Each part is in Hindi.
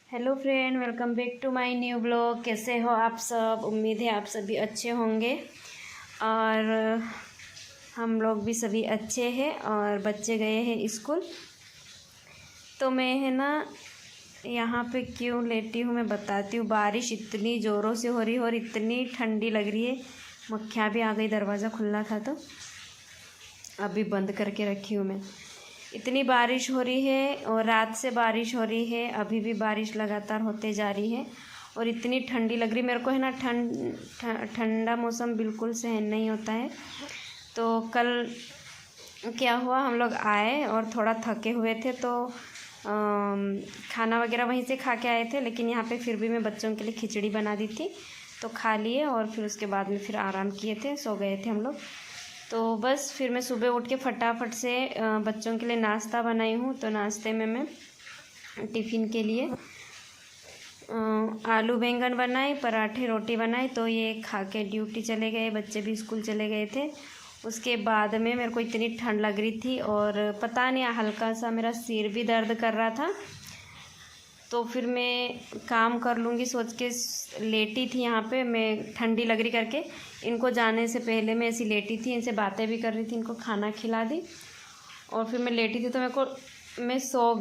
Hello friend, welcome back to my new blog. कैसे हो आप सब? उम्मीद है आप सभी अच्छे होंगे और हम लोग भी सभी अच्छे हैं। और बच्चे गए हैं स्कूल, तो मैं है ना यहाँ पे क्यों लेटी हूँ मैं बताती हूँ। बारिश इतनी ज़ोरों से हो रही है और इतनी ठंडी लग रही है। मक्खियाँ भी आ गई, दरवाज़ा खुला था तो अभी बंद करके रखी हूँ मैं। इतनी बारिश हो रही है और रात से बारिश हो रही है, अभी भी बारिश लगातार होते जा रही है और इतनी ठंडी लग रही। मेरे को है ना ठंडा मौसम बिल्कुल सहन नहीं होता है। तो कल क्या हुआ, हम लोग आए और थोड़ा थके हुए थे तो खाना वगैरह वहीं से खा के आए थे, लेकिन यहाँ पे फिर भी मैं बच्चों के लिए खिचड़ी बना दी थी तो खा लिए और फिर उसके बाद में फिर आराम किए थे, सो गए थे हम लोग। तो बस फिर मैं सुबह उठ के फटाफट से बच्चों के लिए नाश्ता बनाई हूँ। तो नाश्ते में मैं टिफ़िन के लिए आलू बैंगन बनाए, पराठे रोटी बनाई, तो ये खा के ड्यूटी चले गए, बच्चे भी स्कूल चले गए थे। उसके बाद में मेरे को इतनी ठंड लग रही थी और पता नहीं हल्का सा मेरा सिर भी दर्द कर रहा था। तो फिर मैं काम कर लूँगी सोच के लेटी थी यहाँ पे, मैं ठंडी लग रही करके। इनको जाने से पहले मैं ऐसी लेटी थी, इनसे बातें भी कर रही थी, इनको खाना खिला दी और फिर मैं लेटी थी तो मैं सो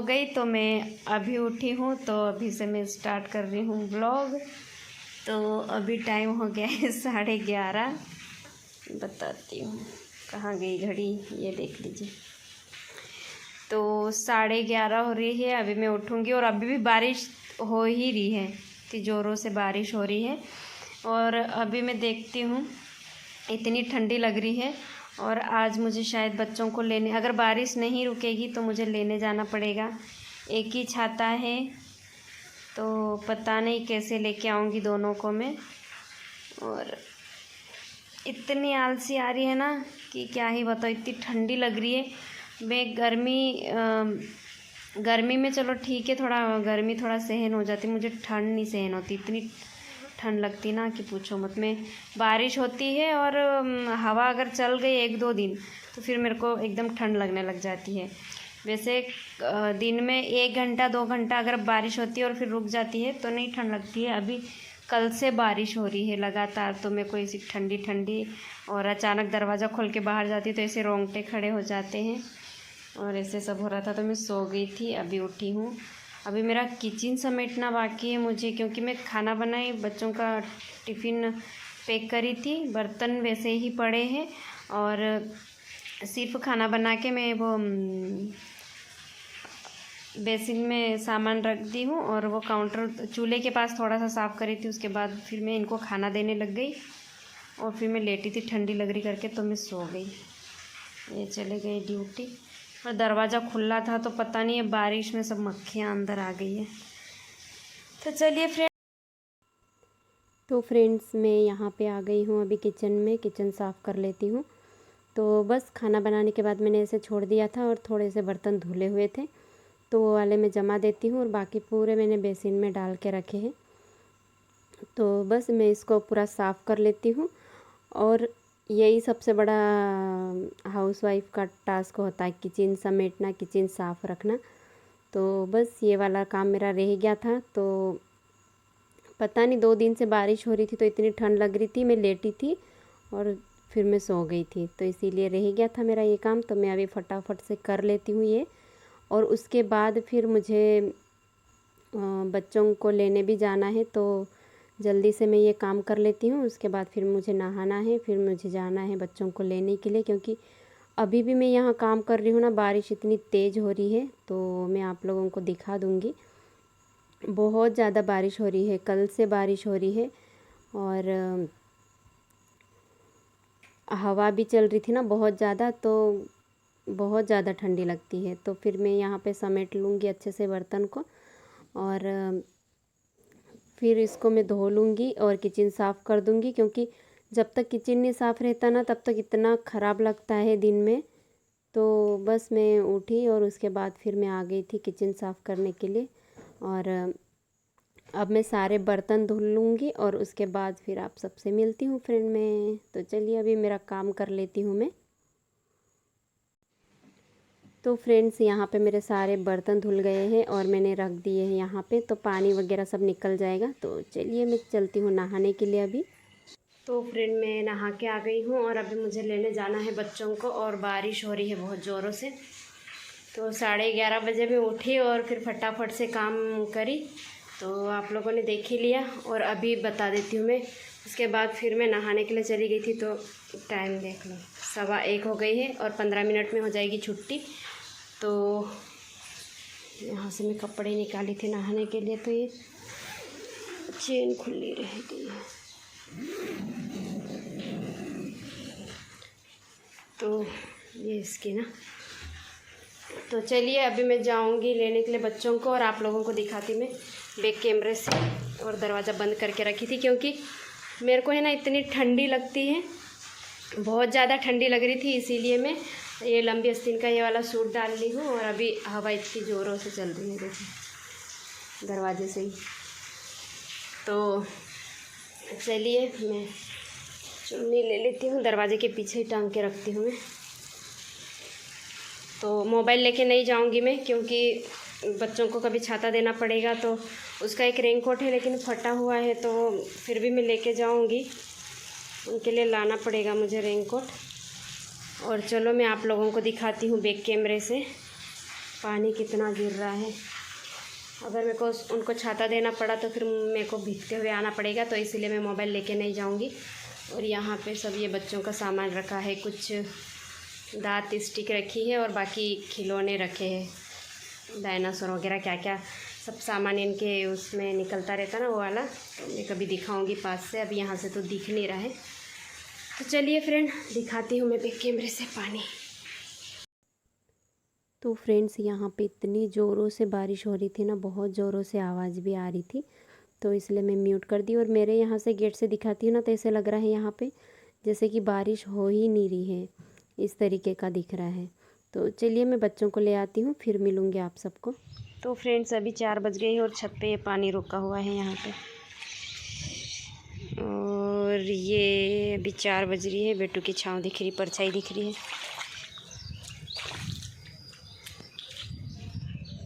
गई। तो मैं अभी उठी हूँ, तो अभी से मैं स्टार्ट कर रही हूँ ब्लॉग। तो अभी टाइम हो गया है 11:30। बताती हूँ कहाँ गई घड़ी, ये देख लीजिए। तो 11:30 हो रही है, अभी मैं उठूँगी और अभी भी बारिश हो ही रही है, इतनी ज़ोरों से बारिश हो रही है। और अभी मैं देखती हूँ इतनी ठंडी लग रही है और आज मुझे शायद बच्चों को लेने, अगर बारिश नहीं रुकेगी तो मुझे लेने जाना पड़ेगा। एक ही छाता है तो पता नहीं कैसे लेके आऊँगी दोनों को मैं। और इतनी आलसी आ रही है ना कि क्या ही बताओ, इतनी ठंडी लग रही है। मैं गर्मी में चलो ठीक है, थोड़ा गर्मी थोड़ा सहन हो जाती, मुझे ठंड नहीं सहन होती। इतनी ठंड लगती ना कि पूछो मत। में बारिश होती है और हवा अगर चल गई 1-2 दिन तो फिर मेरे को एकदम ठंड लगने लग जाती है। वैसे दिन में 1 घंटा 2 घंटा अगर बारिश होती है और फिर रुक जाती है तो नहीं ठंड लगती है। अभी कल से बारिश हो रही है लगातार, तो मेरे को ऐसी ठंडी ठंडी और अचानक दरवाज़ा खोल के बाहर जाती तो ऐसे रोंगटे खड़े हो जाते हैं और ऐसे सब हो रहा था। तो मैं सो गई थी, अभी उठी हूँ। अभी मेरा किचन समेटना बाकी है मुझे, क्योंकि मैं खाना बनाई, बच्चों का टिफ़िन पैक करी थी, बर्तन वैसे ही पड़े हैं और सिर्फ खाना बना के मैं वो बेसिन में सामान रख दी हूँ और वो काउंटर चूल्हे के पास थोड़ा सा साफ़ करी थी। उसके बाद फिर मैं इनको खाना देने लग गई और फिर मैं लेटी थी ठंडी लग रही करके, तो मैं सो गई। ये चले गए ड्यूटी और दरवाज़ा खुला था तो पता नहीं है बारिश में सब मक्खियाँ अंदर आ गई है। तो चलिए फ्रेंड्स मैं यहाँ पे आ गई हूँ अभी किचन में, किचन साफ़ कर लेती हूँ। तो बस खाना बनाने के बाद मैंने ऐसे छोड़ दिया था और थोड़े से बर्तन धुले हुए थे तो वो वाले मैं जमा देती हूँ और बाकी पूरे मैंने बेसिन में डाल के रखे हैं। तो बस मैं इसको पूरा साफ़ कर लेती हूँ और यही सबसे बड़ा हाउसवाइफ का टास्क होता है, किचन समेटना, किचन साफ़ रखना। तो बस ये वाला काम मेरा रह गया था। तो पता नहीं 2 दिन से बारिश हो रही थी तो इतनी ठंड लग रही थी, मैं लेटी थी और फिर मैं सो गई थी, तो इसीलिए रह गया था मेरा ये काम। तो मैं अभी फटाफट से कर लेती हूँ ये और उसके बाद फिर मुझे बच्चों को लेने भी जाना है, तो जल्दी से मैं ये काम कर लेती हूँ। उसके बाद फिर मुझे नहाना है, फिर मुझे जाना है बच्चों को लेने के लिए, क्योंकि अभी भी मैं यहाँ काम कर रही हूँ ना, बारिश इतनी तेज़ हो रही है। तो मैं आप लोगों को दिखा दूँगी, बहुत ज़्यादा बारिश हो रही है, कल से बारिश हो रही है और हवा भी चल रही थी ना बहुत ज़्यादा, तो बहुत ज़्यादा ठंडी लगती है। तो फिर मैं यहाँ पे समेट लूँगी अच्छे से बर्तन को और फिर इसको मैं धो लूँगी और किचन साफ़ कर दूँगी, क्योंकि जब तक किचन नहीं साफ़ रहता ना तब तक इतना ख़राब लगता है दिन में। तो बस मैं उठी और उसके बाद फिर मैं आ गई थी किचन साफ़ करने के लिए और अब मैं सारे बर्तन धुल लूँगी और उसके बाद फिर आप सबसे मिलती हूँ फ्रेंड मैं। तो चलिए अभी मेरा काम कर लेती हूँ मैं। तो फ्रेंड्स यहाँ पे मेरे सारे बर्तन धुल गए हैं और मैंने रख दिए हैं यहाँ पे, तो पानी वगैरह सब निकल जाएगा। तो चलिए मैं चलती हूँ नहाने के लिए अभी। तो फ्रेंड मैं नहा के आ गई हूँ और अभी मुझे लेने जाना है बच्चों को, और बारिश हो रही है बहुत ज़ोरों से। तो 11:30 बजे मैं उठी और फिर फटाफट से काम करी, तो आप लोगों ने देख ही लिया। और अभी बता देती हूँ मैं, उसके बाद फिर मैं नहाने के लिए चली गई थी। तो टाइम देख लो, 1:15 हो गई है और 15 मिनट में हो जाएगी छुट्टी। तो यहाँ से मैं कपड़े निकाली थी नहाने के लिए, तो ये चेन खुली रह गई है। तो ये इसकी ना, तो चलिए अभी मैं जाऊंगी लेने के लिए बच्चों को, और आप लोगों को दिखाती मैं बैक कैमरे से। और दरवाज़ा बंद करके रखी थी क्योंकि मेरे को है ना इतनी ठंडी लगती है, बहुत ज़्यादा ठंडी लग रही थी, इसीलिए मैं ये लंबी आस्तीन का ये वाला सूट डाल ली हूँ। और अभी हवा इतनी ज़ोरों से चल रही है, देखिए दरवाजे से ही। तो चलिए मैं चुन्नी ले लेती हूँ, दरवाजे के पीछे ही टांग के रखती हूँ मैं। तो मोबाइल लेके नहीं जाऊँगी मैं, क्योंकि बच्चों को कभी छाता देना पड़ेगा। तो उसका एक रेनकोट है लेकिन फटा हुआ है, तो फिर भी मैं लेके जाऊँगी, उनके लिए लाना पड़ेगा मुझे रेनकोट। और चलो मैं आप लोगों को दिखाती हूँ बैक कैमरे से पानी कितना गिर रहा है। अगर मेरे को उनको छाता देना पड़ा तो फिर मेरे को भीगते हुए आना पड़ेगा, तो इसीलिए मैं मोबाइल लेके नहीं जाऊँगी। और यहाँ पे सब ये बच्चों का सामान रखा है, कुछ दांत स्टिक रखी है और बाकी खिलौने रखे हैं, डायनासोर वगैरह क्या क्या सब सामान इनके उसमें निकलता रहता ना वो वाला। तो मैं कभी दिखाऊंगी पास से, अभी यहाँ से तो दिख नहीं रहा है। तो चलिए फ्रेंड दिखाती हूँ मैं बैक कैमरे से पानी। तो फ्रेंड्स यहाँ पे इतनी ज़ोरों से बारिश हो रही थी ना, बहुत ज़ोरों से आवाज़ भी आ रही थी, तो इसलिए मैं म्यूट कर दी। और मेरे यहाँ से गेट से दिखाती हूँ ना, तो ऐसे लग रहा है यहाँ पे जैसे कि बारिश हो ही नहीं रही है, इस तरीके का दिख रहा है। तो चलिए मैं बच्चों को ले आती हूँ, फिर मिलूँगी आप सबको। तो फ्रेंड्स अभी 4 बज गए और छत पे ये पानी रुका हुआ है यहाँ पे, और ये अभी 4 बज रही है। बेटू की छाँव दिख रही, परछाई दिख रही है।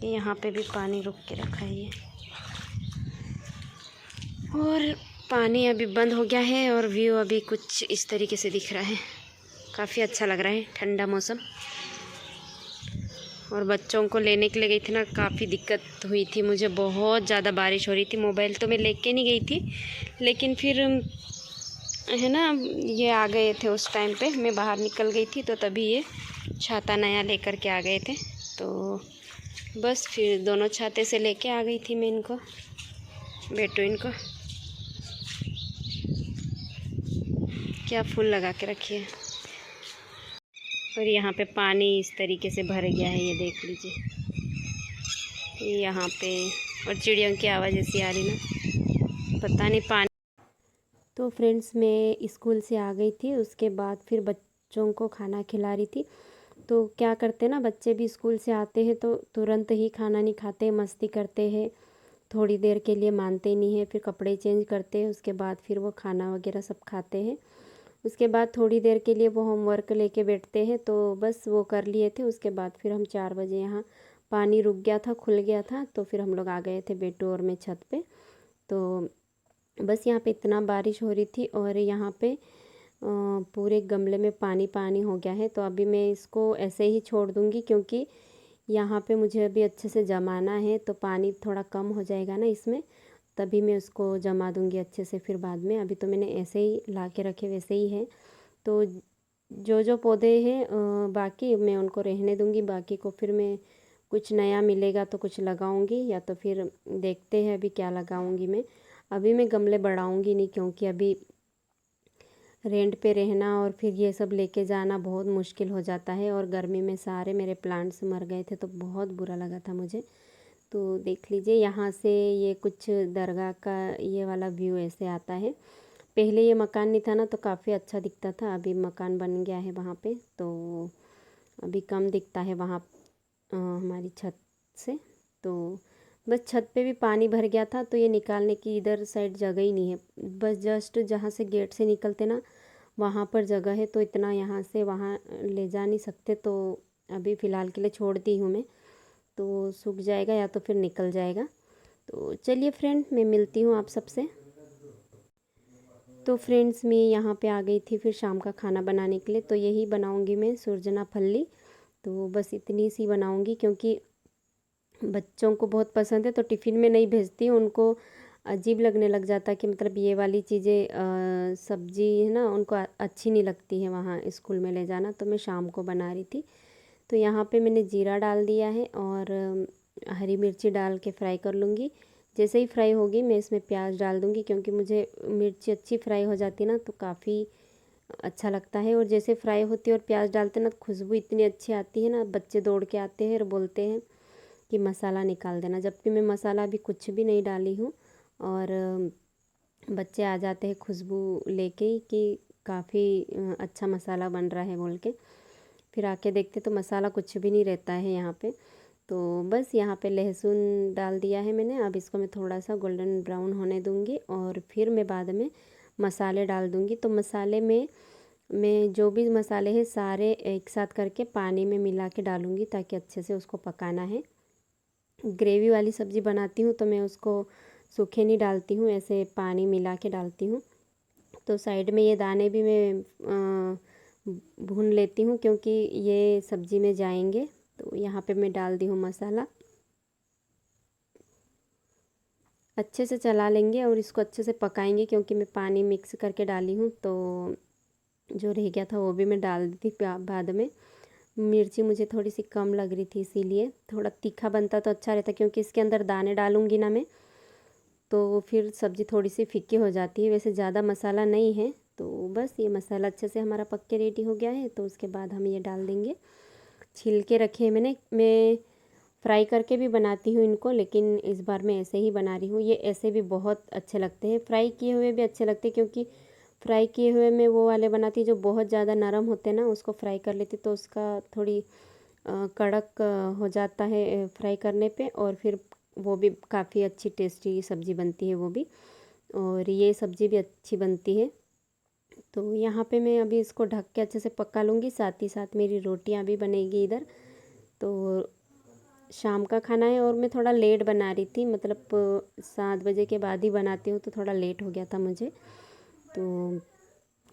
यहाँ पे भी पानी रुक के रखा है ये, और पानी अभी बंद हो गया है। और व्यू अभी कुछ इस तरीके से दिख रहा है, काफ़ी अच्छा लग रहा है, ठंडा मौसम। और बच्चों को लेने के लिए गई थी ना, काफ़ी दिक्कत हुई थी मुझे, बहुत ज़्यादा बारिश हो रही थी। मोबाइल तो मैं लेके नहीं गई थी, लेकिन फिर है ना ये आ गए थे उस टाइम पे, मैं बाहर निकल गई थी, तो तभी ये छाता नया लेकर के आ गए थे। तो बस फिर दोनों छाते से लेके आ गई थी मैं इनको, बेटू इनको। क्या फूल लगा के रखिए। और यहाँ पे पानी इस तरीके से भर गया है, ये देख लीजिए यहाँ पे। और चिड़ियों की आवाज़ ऐसी आ रही ना, पता नहीं पानी। तो फ्रेंड्स मैं स्कूल से आ गई थी, उसके बाद फिर बच्चों को खाना खिला रही थी। तो क्या करते ना, बच्चे भी स्कूल से आते हैं तो तुरंत ही खाना नहीं खाते, मस्ती करते हैं, थोड़ी देर के लिए मानते नहीं है, फिर कपड़े चेंज करते हैं, उसके बाद फिर वो खाना वगैरह सब खाते हैं। उसके बाद थोड़ी देर के लिए वो होमवर्क लेके बैठते हैं, तो बस वो कर लिए थे। उसके बाद फिर हम 4 बजे, यहाँ पानी रुक गया था, खुल गया था, तो फिर हम लोग आ गए थे बेटू और मैं छत पे। तो बस यहाँ पे इतना बारिश हो रही थी, और यहाँ पे पूरे गमले में पानी पानी हो गया है। तो अभी मैं इसको ऐसे ही छोड़ दूँगी, क्योंकि यहाँ पे मुझे अभी अच्छे से जमाना है, तो पानी थोड़ा कम हो जाएगा ना इसमें, तभी मैं उसको जमा दूँगी अच्छे से फिर बाद में। अभी तो मैंने ऐसे ही ला के रखे वैसे ही है। तो जो जो पौधे हैं बाकी मैं उनको रहने दूँगी, बाकी को फिर मैं कुछ नया मिलेगा तो कुछ लगाऊँगी, या तो फिर देखते हैं अभी क्या लगाऊँगी मैं। अभी मैं गमले बढ़ाऊँगी नहीं, क्योंकि अभी रेंट पे रहना और फिर ये सब लेके जाना बहुत मुश्किल हो जाता है। और गर्मी में सारे मेरे प्लांट्स मर गए थे, तो बहुत बुरा लगा था मुझे। तो देख लीजिए यहाँ से ये कुछ दरगाह का ये वाला व्यू ऐसे आता है। पहले ये मकान नहीं था ना, तो काफ़ी अच्छा दिखता था, अभी मकान बन गया है वहाँ पे, तो अभी कम दिखता है वहाँ हमारी छत से। तो बस छत पे भी पानी भर गया था, तो ये निकालने की इधर साइड जगह ही नहीं है, बस जस्ट जहाँ से गेट से निकलते ना वहाँ पर जगह है, तो इतना यहाँ से वहाँ ले जा नहीं सकते, तो अभी फ़िलहाल के लिए छोड़ दी हूँ मैं, तो सूख जाएगा या तो फिर निकल जाएगा। तो चलिए फ्रेंड, मैं मिलती हूँ आप सबसे। तो फ्रेंड्स, मैं यहाँ पे आ गई थी फिर शाम का खाना बनाने के लिए। तो यही बनाऊँगी मैं सुरजना फल्ली। तो बस इतनी सी बनाऊँगी क्योंकि बच्चों को बहुत पसंद है, तो टिफ़िन में नहीं भेजती हूँ। उनको अजीब लगने लग जाता है कि मतलब ये वाली चीज़ें सब्ज़ी है ना, उनको अच्छी नहीं लगती है वहाँ स्कूल में ले जाना। तो मैं शाम को बना रही थी। तो यहाँ पे मैंने जीरा डाल दिया है और हरी मिर्ची डाल के फ्राई कर लूँगी। जैसे ही फ्राई होगी मैं इसमें प्याज डाल दूँगी, क्योंकि मुझे मिर्ची अच्छी फ्राई हो जाती है ना तो काफ़ी अच्छा लगता है। और जैसे फ्राई होती है और प्याज डालते हैं ना, खुशबू इतनी अच्छी आती है ना, बच्चे दौड़ के आते हैं और बोलते हैं कि मसाला निकाल देना, जबकि मैं मसाला अभी कुछ भी नहीं डाली हूँ। और बच्चे आ जाते हैं खुशबू लेके ही कि काफ़ी अच्छा मसाला बन रहा है बोल के। फिर आके देखते तो मसाला कुछ भी नहीं रहता है यहाँ पे। तो बस यहाँ पे लहसुन डाल दिया है मैंने। अब इसको मैं थोड़ा सा गोल्डन ब्राउन होने दूँगी और फिर मैं बाद में मसाले डाल दूँगी। तो मसाले में मैं जो भी मसाले हैं सारे एक साथ करके पानी में मिला के डालूँगी, ताकि अच्छे से उसको पकाना है। ग्रेवी वाली सब्ज़ी बनाती हूँ तो मैं उसको सूखे नहीं डालती हूँ, ऐसे पानी मिला के डालती हूँ। तो साइड में ये दाने भी मैं भून लेती हूँ, क्योंकि ये सब्ज़ी में जाएंगे। तो यहाँ पे मैं डाल दी हूँ मसाला, अच्छे से चला लेंगे और इसको अच्छे से पकाएंगे, क्योंकि मैं पानी मिक्स करके डाली हूँ। तो जो रह गया था वो भी मैं डाल दी थी बाद में। मिर्ची मुझे थोड़ी सी कम लग रही थी, इसीलिए थोड़ा तीखा बनता तो अच्छा रहता, क्योंकि इसके अंदर दाने डालूँगी ना मैं, तो फिर सब्ज़ी थोड़ी सी फीकी हो जाती है। वैसे ज़्यादा मसाला नहीं है। तो बस ये मसाला अच्छे से हमारा पक के रेडी हो गया है। तो उसके बाद हम ये डाल देंगे। छील के रखे हैं मैं फ्राई करके भी बनाती हूँ इनको, लेकिन इस बार मैं ऐसे ही बना रही हूँ। ये ऐसे भी बहुत अच्छे लगते हैं, फ्राई किए हुए भी अच्छे लगते हैं, क्योंकि फ्राई किए हुए मैं वो वाले बनाती जो बहुत ज़्यादा नरम होते हैं ना, उसको फ्राई कर लेती तो उसका थोड़ी कड़क हो जाता है फ्राई करने पे, और फिर वो भी काफ़ी अच्छी टेस्टी सब्ज़ी बनती है वो भी, और ये सब्ज़ी भी अच्छी बनती है। तो यहाँ पे मैं अभी इसको ढक के अच्छे से पका लूँगी, साथ ही साथ मेरी रोटियाँ भी बनेगी इधर। तो शाम का खाना है और मैं थोड़ा लेट बना रही थी, मतलब 7 बजे के बाद ही बनाती हूँ, तो थोड़ा लेट हो गया था मुझे। तो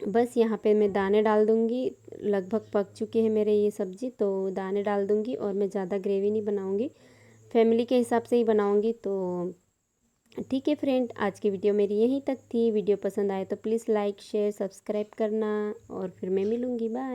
बस यहाँ पे मैं दाने डाल दूँगी। लगभग पक चुकी है मेरे ये सब्ज़ी, तो दाने डाल दूँगी। और मैं ज़्यादा ग्रेवी नहीं बनाऊँगी, फैमिली के हिसाब से ही बनाऊँगी। तो ठीक है फ्रेंड, आज की वीडियो मेरी यहीं तक थी। वीडियो पसंद आए तो प्लीज़ लाइक शेयर सब्सक्राइब करना, और फिर मैं मिलूँगी। बाय।